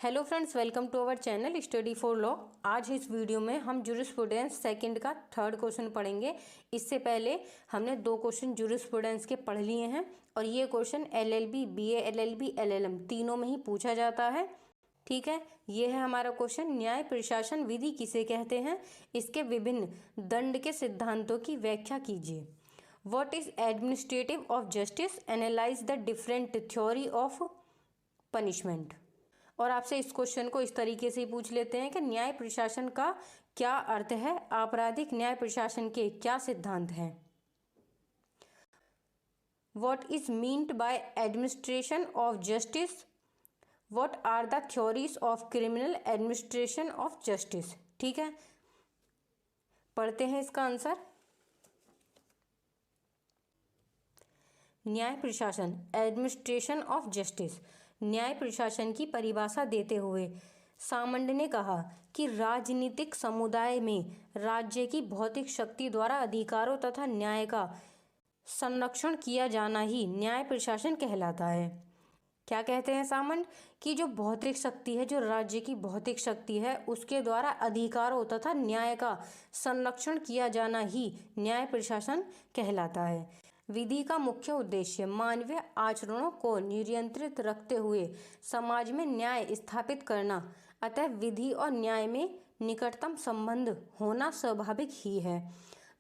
Hello friends, welcome to our channel study for law. आज इस video में हम जूरिस्प्रूडेंस सेकंड का थर्ड क्वेश्चन पढ़ेंगे। इससे पहले हमने 2 क्वेश्चन जूरिस्प्रूडेंस के पढ़ लिए हैं और ये question LLB, BA LLB, LLM तीनों में ही पूछा जाता है। ठीक है, ये है हमारा क्वेश्चन। न्याय प्रशासन विधि किसे कहते हैं? इसके विभिन्न दंड के सिद्धांतों की व्याख्या कीजिए। What is administrative of justice? Analyse the different theory of punishment. और आपसे इस क्वेश्चन को इस तरीके से ही पूछ लेते हैं कि न्याय प्रशासन का क्या अर्थ है? आपराधिक न्याय प्रशासन के क्या सिद्धांत हैं? What is meant by administration of justice? What are the theories of criminal administration of justice? ठीक है, पढ़ते हैं इसका आंसर। न्याय प्रशासन, एडमिनिस्ट्रेशन ऑफ जस्टिस, न्याय प्रशासन की परिभाषा देते हुए सामंत ने कहा कि राजनीतिक समुदाय में राज्य की भौतिक शक्ति द्वारा अधिकारों तथा न्याय का संरक्षण किया जाना ही न्याय प्रशासन कहलाता है। क्या कहते हैं सामंत? कि जो भौतिक शक्ति है, जो राज्य की भौतिक शक्ति है, उसके द्वारा अधिकारों तथा न्याय का संरक्षण किया जाना ही न्याय प्रशासन कहलाता है। विधि का मुख्य उद्देश्य मानवीय आचरणों को नियंत्रित रखते हुए समाज में न्याय स्थापित करना, अतः विधि और न्याय में निकटतम संबंध होना स्वाभाविक ही है।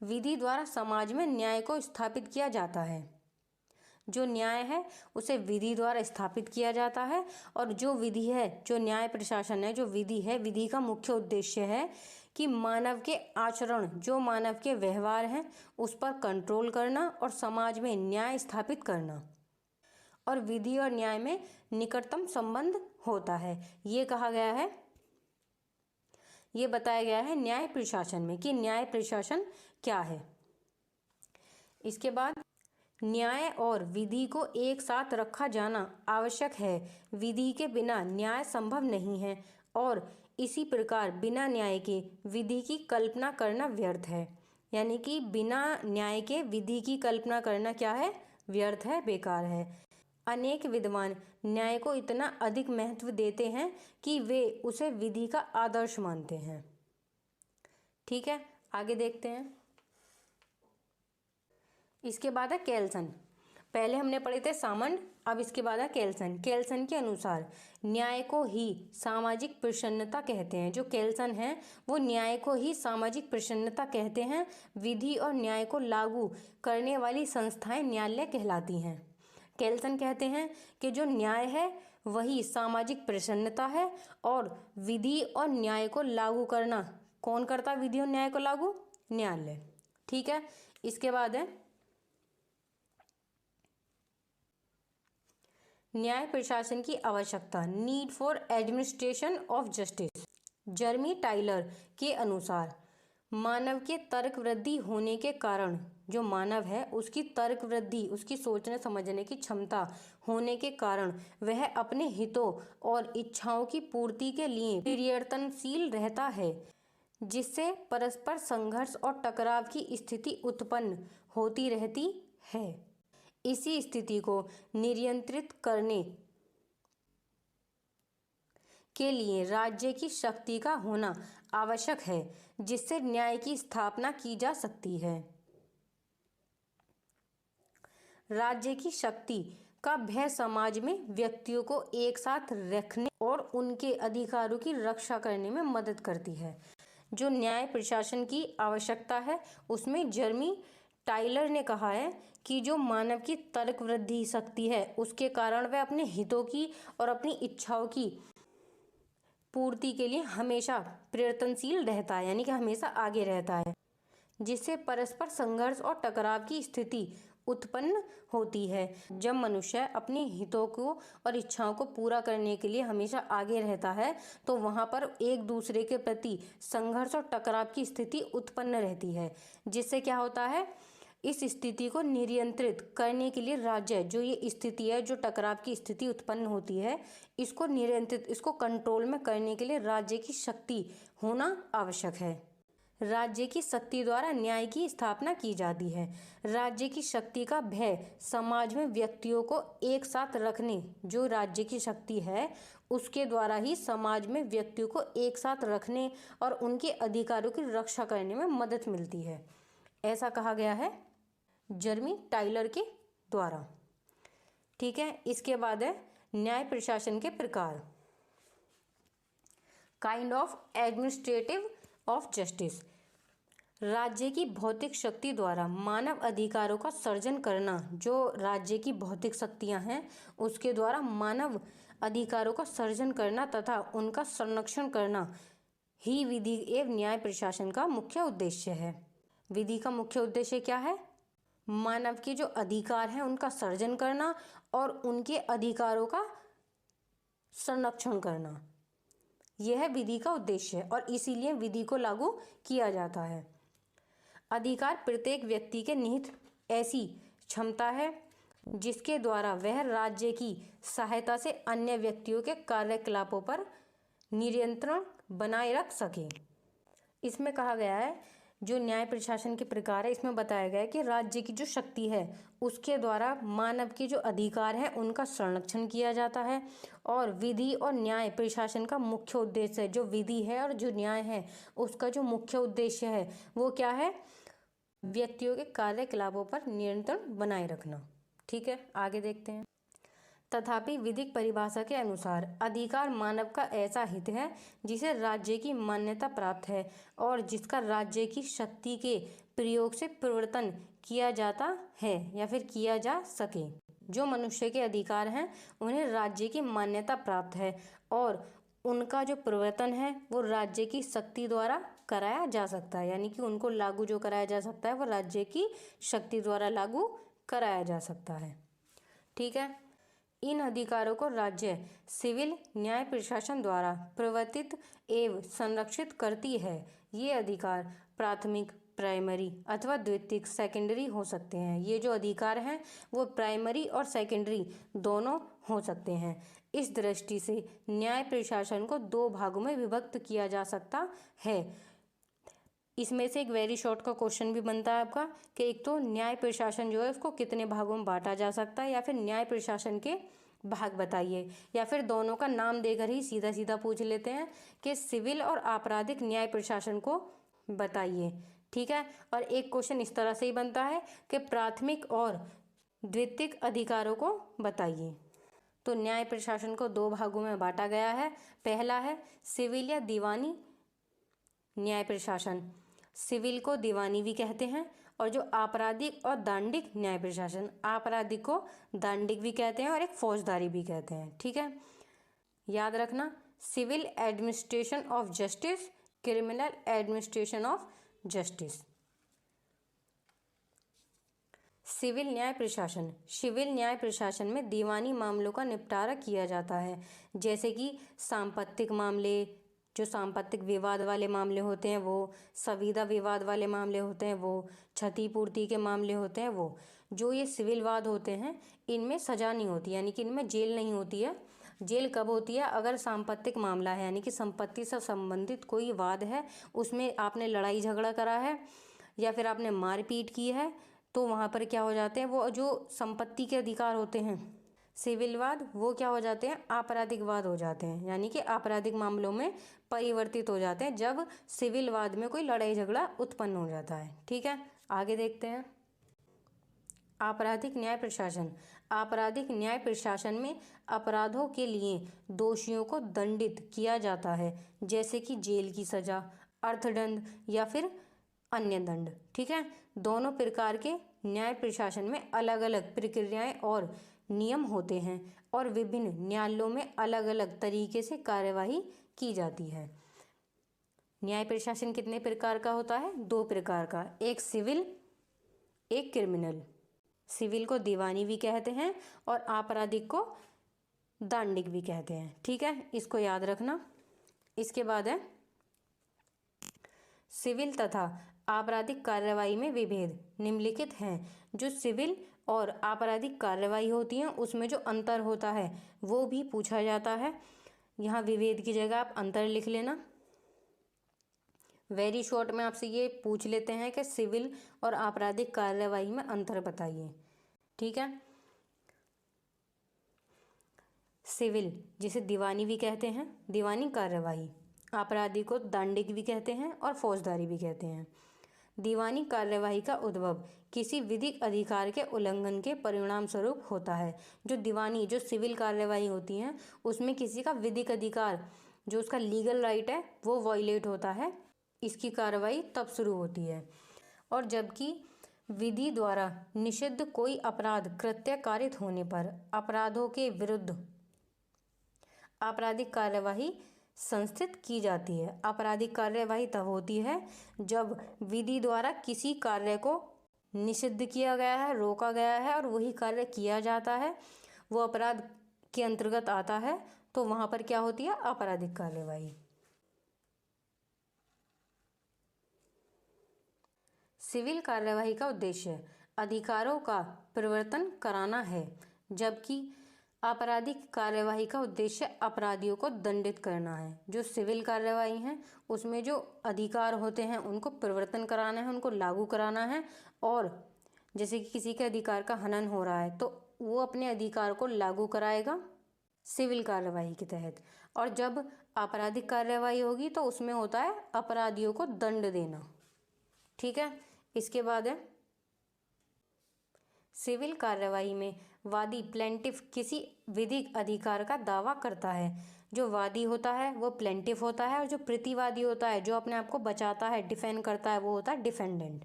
विधि द्वारा समाज में न्याय को स्थापित किया जाता है। जो न्याय है उसे विधि द्वारा स्थापित किया जाता है और जो विधि है, जो न्याय प्रशासन है, जो विधि है, विधि का मुख्य उद्देश्य है कि मानव के आचरण, जो मानव के व्यवहार हैं, उस पर कंट्रोल करना और समाज में न्याय स्थापित करना। और विधि और न्याय में निकटतम संबंध होता है, ये कहा गया है, ये बताया गया है न्याय प्रशासन में कि न्याय प्रशासन क्या है। इसके बाद न्याय और विधि को एक साथ रखा जाना आवश्यक है। विधि के बिना न्याय संभव नहीं है और इसी प्रकार बिना न्याय के विधि की कल्पना करना व्यर्थ है। यानी कि बिना न्याय के विधि की कल्पना करना क्या है? व्यर्थ है, बेकार है। अनेक विद्वान न्याय को इतना अधिक महत्व देते हैं कि वे उसे विधि का आदर्श मानते हैं। ठीक है, आगे देखते हैं। इसके बाद है केल्सन। पहले हमने पढ़े थे सामंत, अब इसके बाद है केल्सन। केल्सन के अनुसार न्याय को ही सामाजिक प्रसन्नता कहते हैं। जो केल्सन है वो न्याय को ही सामाजिक प्रसन्नता कहते हैं। विधि और न्याय को लागू करने वाली संस्थाएं न्यायालय कहलाती हैं। केल्सन कहते हैं कि जो न्याय है वही सामाजिक प्रसन्नता है और विधि और न्याय को लागू करना कौन करता? विधि और न्याय को लागू? न्यायालय। ठीक है, इसके बाद है न्याय प्रशासन की आवश्यकता, need for administration of justice. Jeremy Taylor के अनुसार मानव के तर्क वृद्धि होने के कारण, जो मानव है उसकी तर्क वृद्धि, उसकी सोचने समझने की क्षमता होने के कारण वह अपने हितों और इच्छाओं की पूर्ति के लिए परिवर्तनशील रहता है, जिससे परस्पर संघर्ष और टकराव की स्थिति उत्पन्न होती रहती है। इसी स्थिति को नियंत्रित करने के लिए राज्य की शक्ति का होना आवश्यक है, जिससे न्याय की स्थापना की जा सकती है। राज्य की शक्ति का भय समाज में व्यक्तियों को एक साथ रखने और उनके अधिकारों की रक्षा करने में मदद करती है। जो न्याय प्रशासन की आवश्यकता है उसमें जर्मी टाइलर ने कहा है कि जो मानव की तर्क वृद्धि शक्ति है उसके कारण वह अपने हितों की और अपनी इच्छाओं की पूर्ति के लिए हमेशा प्रयत्नशील रहता है, यानी कि हमेशा आगे रहता है, जिससे परस्पर संघर्ष और टकराव की स्थिति उत्पन्न होती है। जब मनुष्य अपने हितों को और इच्छाओं को पूरा करने के लिए हमेशा आगे रहता है तो वहाँ पर एक दूसरे के प्रति संघर्ष और टकराव की स्थिति उत्पन्न रहती है, जिससे क्या होता है? इस स्थिति को नियंत्रित करने के लिए राज्य, जो ये स्थिति है, जो टकराव की स्थिति उत्पन्न होती है, इसको नियंत्रित, इसको कंट्रोल में करने के लिए राज्य की शक्ति होना आवश्यक है। राज्य की शक्ति द्वारा न्याय की स्थापना की जाती है। राज्य की शक्ति का भय समाज में व्यक्तियों को एक साथ रखने, जो राज्य की शक्ति है उसके द्वारा ही समाज में व्यक्तियों को एक साथ रखने और उनके अधिकारों की रक्षा करने में मदद मिलती है, ऐसा कहा गया है जर्मी टाइलर के द्वारा। ठीक है, इसके बाद है न्याय प्रशासन के प्रकार। Kind of administrative of justice. राज्य की भौतिक शक्ति द्वारा मानव अधिकारों का सर्जन करना, जो राज्य की भौतिक शक्तियां हैं उसके द्वारा मानव अधिकारों का सर्जन करना तथा उनका संरक्षण करना ही विधि एवं न्याय प्रशासन का मुख्य उद्देश्य है। विधि का मुख्य उद्देश्य क्या है? मानव के जो अधिकार हैं उनका सर्जन करना और उनके अधिकारों का संरक्षण करना, यह है विधि का उद्देश्य और इसीलिए विधि को लागू किया जाता है। अधिकार प्रत्येक व्यक्ति के निहित ऐसी क्षमता है जिसके द्वारा वह राज्य की सहायता से अन्य व्यक्तियों के कार्यकलापों पर नियंत्रण बनाए रख सके। इसमें कहा गया है, जो न्याय प्रशासन के प्रकार है इसमें बताया गया है कि राज्य की जो शक्ति है उसके द्वारा मानव के जो अधिकार हैं उनका संरक्षण किया जाता है। और विधि और न्याय प्रशासन का मुख्य उद्देश्य है, जो विधि है और जो न्याय है उसका जो मुख्य उद्देश्य है वो क्या है? व्यक्तियों के कार्यकलापों पर नियंत्रण बनाए रखना। ठीक है, आगे देखते हैं। तथापि विधिक परिभाषा के अनुसार अधिकार मानव का ऐसा हित है जिसे राज्य की मान्यता प्राप्त है और जिसका राज्य की शक्ति के प्रयोग से प्रवर्तन किया जाता है या फिर किया जा सके। जो मनुष्य के अधिकार हैं उन्हें राज्य की मान्यता प्राप्त है और उनका जो प्रवर्तन है वो राज्य की शक्ति द्वारा कराया जा सकता है, यानी कि उनको लागू जो कराया जा सकता है वो राज्य की शक्ति द्वारा लागू कराया जा सकता है। ठीक है, इन अधिकारों को राज्य सिविल न्याय प्रशासन द्वारा प्रवर्तित एवं संरक्षित करती है। ये अधिकार प्राथमिक, प्राइमरी अथवा द्वितीयक, सेकेंडरी हो सकते हैं। ये जो अधिकार हैं वो प्राइमरी और सेकेंडरी दोनों हो सकते हैं। इस दृष्टि से न्याय प्रशासन को दो भागों में विभक्त किया जा सकता है। इसमें से एक वेरी शॉर्ट का क्वेश्चन भी बनता है आपका कि एक तो न्याय प्रशासन जो है उसको कितने भागों में बांटा जा सकता है, या फिर न्याय प्रशासन के भाग बताइए, या फिर दोनों का नाम देकर ही सीधा सीधा पूछ लेते हैं कि सिविल और आपराधिक न्याय प्रशासन को बताइए। ठीक है, और एक क्वेश्चन इस तरह से ही बनता है कि प्राथमिक और द्वितीयक अधिकारों को बताइए। तो न्याय प्रशासन को दो भागों में बांटा गया है। पहला है सिविल या दीवानी न्याय प्रशासन। सिविल को दीवानी भी कहते हैं और जो आपराधिक और दांडिक न्याय प्रशासन, आपराधिक को दांडिक भी कहते हैं और एक फौजदारी भी कहते हैं। ठीक है, याद रखना, civil administration of justice, criminal administration of justice. Civil न्याय प्रशासन। सिविल न्याय प्रशासन में दीवानी मामलों का निपटारा किया जाता है, जैसे कि सांपत्तिक मामले, जो सांपत्तिक विवाद वाले मामले होते हैं वो, संविदा विवाद वाले मामले होते हैं वो, क्षतिपूर्ति के मामले होते हैं वो। जो ये सिविल वाद होते हैं इनमें सजा नहीं होती, यानी कि इनमें जेल नहीं होती है। जेल कब होती है? अगर सांपत्तिक मामला है, यानी कि संपत्ति से संबंधित कोई वाद है, उसमें आपने लड़ाई झगड़ा करा है या फिर आपने मारपीट की है, तो वहाँ पर क्या हो जाते हैं, वो जो संपत्ति के अधिकार होते हैं सिविल वाद, वो क्या हो जाते हैं? आपराधिक वाद हो जाते हैं, यानी कि आपराधिक मामलों में परिवर्तित हो जाते हैं जब सिविल वाद में कोई लड़ाई झगड़ा उत्पन्न हो जाता है। ठीक है, आगे देखते हैं। आपराधिक न्याय प्रशासन। आपराधिक न्याय प्रशासन में अपराधों के लिए दोषियों को दंडित किया जाता है, जैसे कि जेल की सजा, अर्थदंड या फिर अन्य दंड। ठीक है, दोनों प्रकार के न्याय प्रशासन में अलग अलग प्रक्रियाएं और नियम होते हैं और विभिन्न न्यायालयों में अलग अलग तरीके से कार्यवाही की जाती है। न्याय प्रशासन कितने प्रकार का होता है? दो प्रकार का, एक सिविल, एक क्रिमिनल। सिविल को दीवानी भी कहते हैं और आपराधिक को दांडिक भी कहते हैं। ठीक है, इसको याद रखना। इसके बाद है सिविल तथा आपराधिक कार्यवाही में विभेद निम्नलिखित हैं। जो सिविल और आपराधिक कार्यवाही होती हैं उसमें जो अंतर होता है वो भी पूछा जाता है। यहाँ विभेद की जगह आप अंतर लिख लेना। वेरी शॉर्ट में आपसे ये पूछ लेते हैं कि सिविल और आपराधिक कार्यवाही में अंतर बताइए। ठीक है, सिविल जिसे दीवानी भी कहते हैं, दीवानी कार्यवाही, आपराधी को दंडिक भी कहते हैं और फौजदारी भी कहते हैं। दीवानी कार्यवाही का उद्भव किसी विधिक अधिकार के उल्लंघन के परिणाम स्वरूप होता है। जो दीवानी जो सिविल कार्यवाही होती हैं उसमें किसी का विधिक अधिकार, जो उसका लीगल राइट है, वो वायलेट होता है, इसकी कार्रवाई तब शुरू होती है। और जबकि विधि द्वारा निषिद्ध कोई अपराध कृत्य कारित होने पर अपराधों के विरुद्ध आपराधिक कार्यवाही संस्थित की जाती है। आपराधिक कार्यवाही तब होती है जब विधि द्वारा किसी कार्य को निषिद्ध किया गया है, रोका गया है और वही कार्य किया जाता है, वो अपराध के अंतर्गत आता है, तो वहाँ पर क्या होती है? आपराधिक कार्यवाही। सिविल कार्यवाही का उद्देश्य अधिकारों का परिवर्तन कराना है, जबकि आपराधिक कार्यवाही का उद्देश्य अपराधियों को दंडित करना है। जो सिविल कार्यवाही है उसमें जो अधिकार होते हैं उनको परिवर्तन कराना है, उनको लागू कराना है, और जैसे कि किसी के अधिकार का हनन हो रहा है तो वो अपने अधिकार को लागू कराएगा सिविल कार्यवाही के तहत। और जब आपराधिक कार्यवाही होगी तो उसमें होता है अपराधियों को दंड देना। ठीक है, इसके बाद है सिविल कार्यवाही में वादी प्लेंटिफ किसी विधिक अधिकार का दावा करता है। जो वादी होता है वो प्लेंटिफ होता है और जो प्रतिवादी होता है, जो अपने आप को बचाता है, डिफेंड करता है, वो होता है डिफेंडेंट।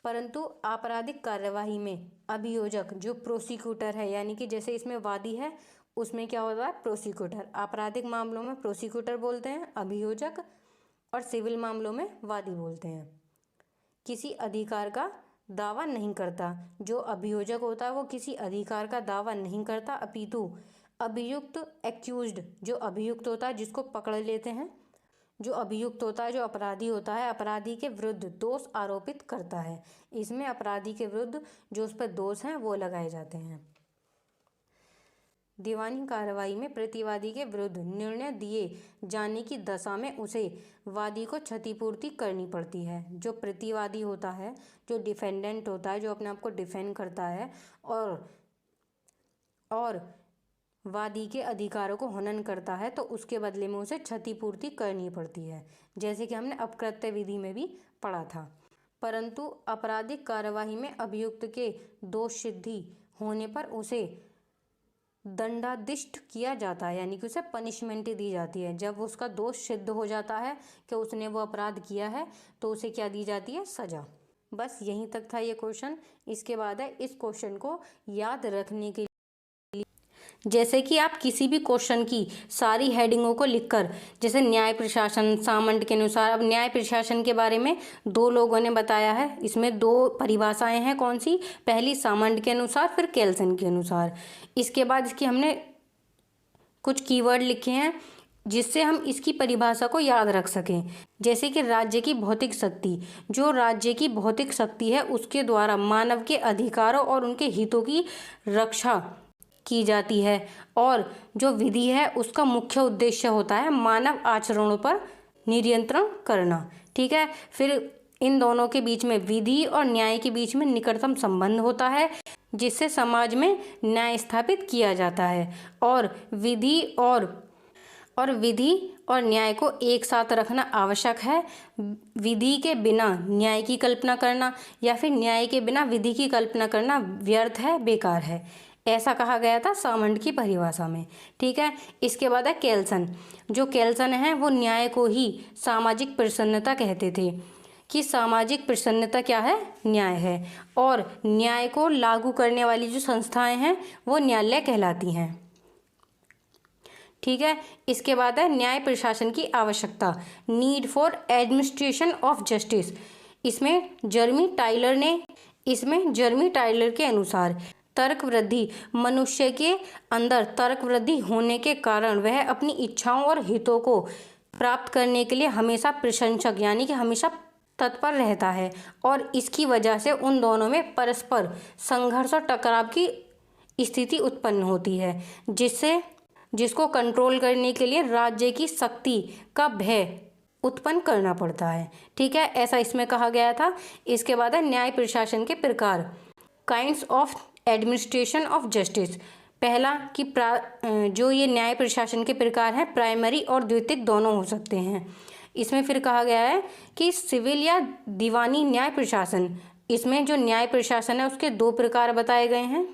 परंतु आपराधिक कार्यवाही में अभियोजक जो प्रोसिक्यूटर है, यानी कि जैसे इसमें वादी है उसमें क्या होता है? प्रोसिक्यूटर। आपराधिक मामलों में प्रोसिक्यूटर बोलते हैं अभियोजक, और सिविल मामलों में वादी बोलते हैं। किसी अधिकार का दावा नहीं करता। जो अभियोजक होता है वो किसी अधिकार का दावा नहीं करता, अपितु अभियुक्त एक्यूज्ड, जो अभियुक्त होता है जिसको पकड़ लेते हैं, जो अभियुक्त होता है, जो अपराधी होता है, अपराधी के विरुद्ध दोष आरोपित करता है। इसमें अपराधी के विरुद्ध जो उस पर दोष हैं वो लगाए जाते हैं। दीवानी कार्रवाई में प्रतिवादी के विरुद्ध निर्णय दिए जाने की दशा में उसे वादी को क्षतिपूर्ति करनी पड़ती है। जो प्रतिवादी होता है, जो डिफेंडेंट होता है, जो अपने आप को डिफेंड करता है और वादी के अधिकारों को हनन करता है, तो उसके बदले में उसे क्षतिपूर्ति करनी पड़ती है, जैसे कि हमने अपकृत्य विधि में भी पढ़ा था। परंतु आपराधिक कार्यवाही में अभियुक्त के दोष सिद्धि होने पर उसे दंडादिष्ट किया जाता है, यानी कि उसे पनिशमेंट दी जाती है। जब उसका दोष सिद्ध हो जाता है कि उसने वो अपराध किया है तो उसे क्या दी जाती है? सजा। बस यहीं तक था ये क्वेश्चन। इसके बाद है इस क्वेश्चन को याद रखने के लिए, जैसे कि आप किसी भी क्वेश्चन की सारी हेडिंगों को लिखकर, जैसे न्याय प्रशासन सामंट के अनुसार, अब न्याय प्रशासन के बारे में दो लोगों ने बताया है। इसमें दो परिभाषाएं हैं, कौन सी? पहली सामंट के अनुसार, फिर केल्सन के अनुसार। इसके बाद इसकी हमने कुछ कीवर्ड लिखे हैं जिससे हम इसकी परिभाषा को याद रख सकें। जैसे कि राज्य की भौतिक शक्ति, जो राज्य की भौतिक शक्ति है उसके द्वारा मानव के अधिकारों और उनके हितों की रक्षा की जाती है, और जो विधि है उसका मुख्य उद्देश्य होता है मानव आचरणों पर नियंत्रण करना। ठीक है, फिर इन दोनों के बीच में, विधि और न्याय के बीच में निकटतम संबंध होता है जिससे समाज में न्याय स्थापित किया जाता है, और विधि और न्याय को एक साथ रखना आवश्यक है। विधि के बिना न्याय की कल्पना करना या फिर न्याय के बिना विधि की कल्पना करना व्यर्थ है, बेकार है, ऐसा कहा गया था सामंट की परिभाषा में। ठीक है, इसके बाद है केल्सन। जो केल्सन है वो न्याय को ही सामाजिक प्रसन्नता कहते थे, कि सामाजिक प्रसन्नता क्या है? न्याय है, और न्याय को लागू करने वाली जो संस्थाएं हैं वो न्यायालय कहलाती हैं। ठीक है, इसके बाद है न्याय प्रशासन की आवश्यकता, need for administration of justice. इसमें जर्मी टाइलर के अनुसार तर्क वृद्धि, मनुष्य के अंदर तर्क वृद्धि होने के कारण वह अपनी इच्छाओं और हितों को प्राप्त करने के लिए हमेशा प्रशंसक, यानी कि हमेशा तत्पर रहता है, और इसकी वजह से उन दोनों में परस्पर संघर्ष और टकराव की स्थिति उत्पन्न होती है, जिसको कंट्रोल करने के लिए राज्य की शक्ति का भय उत्पन्न करना पड़ता है। ठीक है, ऐसा इसमें कहा गया था। इसके बाद है न्याय प्रशासन के प्रकार, kinds of administration of justice. पहला कि जो ये न्याय प्रशासन के प्रकार हैं प्राइमरी और द्वितीयक दोनों हो सकते हैं। इसमें फिर कहा गया है कि सिविल या दीवानी न्याय प्रशासन, इसमें जो न्याय प्रशासन है उसके दो प्रकार बताए गए हैं।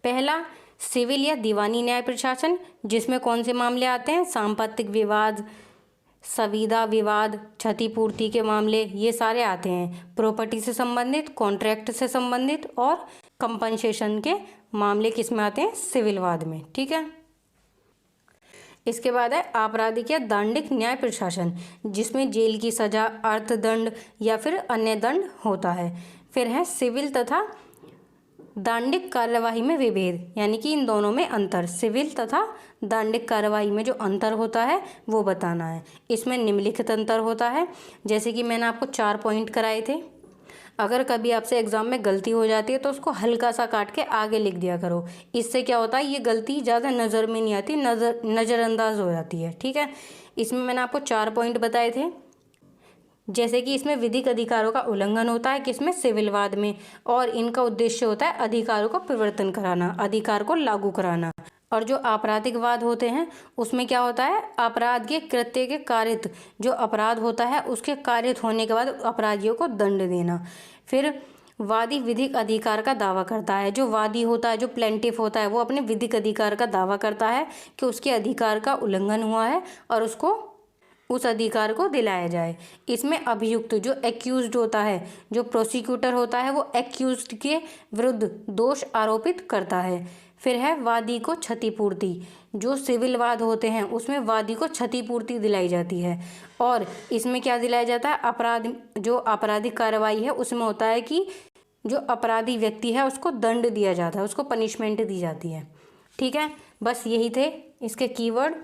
पहला सिविल या दीवानी न्याय प्रशासन, जिसमें कौन से मामले आते हैं, सांपत्तिक विवाद, संविदा विवाद, क्षतिपूर्ति के मामले, ये सारे आते हैं। प्रॉपर्टी से संबंधित, कॉन्ट्रैक्ट से संबंधित और कंपनसेशन के मामले किस में आते हैं, सिविल वाद में। ठीक है, इसके बाद है आपराधिक या दंडिक न्याय प्रशासन, जिसमें जेल की सजा, अर्थदंड या फिर अन्य दंड होता है। फिर है सिविल तथा दंडिक कार्यवाही में विभेद, यानी कि इन दोनों में अंतर, सिविल तथा दंडिक कार्यवाही में जो अंतर होता है वो बताना है। इसमें निम्नलिखित अंतर होता है, जैसे कि मैंने आपको 4 पॉइंट कराए थे। अगर कभी आपसे एग्जाम में गलती हो जाती है तो उसको हल्का सा काट के आगे लिख दिया करो। इससे क्या होता है, ये गलती ज़्यादा नज़र में नहीं आती, नज़रअंदाज हो जाती है। ठीक है, इसमें मैंने आपको 4 पॉइंट बताए थे, जैसे कि इसमें विधिक अधिकारों का उल्लंघन होता है किसमें, सिविल वाद में, और इनका उद्देश्य होता है अधिकारों का परिवर्तन कराना, अधिकार को लागू कराना। और जो आपराधिक वाद होते हैं उसमें क्या होता है, अपराध के कृत्य के कारित, जो अपराध होता है उसके कारित होने के बाद अपराधियों को दंड देना। फिर वादी विधिक अधिकार का दावा करता है, जो वादी होता है, जो प्लेंटिफ होता है, वो अपने विधिक अधिकार का दावा करता है कि उसके अधिकार का उल्लंघन हुआ है और उसको उस अधिकार को दिलाया जाए। इसमें अभियुक्त जो एक्यूज्ड होता है, जो प्रोसिक्यूटर होता है, वो एक्यूज्ड के विरुद्ध दोष आरोपित करता है। फिर है वादी को क्षतिपूर्ति, जो सिविल वाद होते हैं उसमें वादी को क्षतिपूर्ति दिलाई जाती है। और इसमें क्या दिलाया जाता है, जो आपराधिक कार्रवाई है उसमें होता है कि जो अपराधी व्यक्ति है उसको दंड दिया जाता है, उसको पनिशमेंट दी जाती है। ठीक है, बस यही थे इसके कीवर्ड।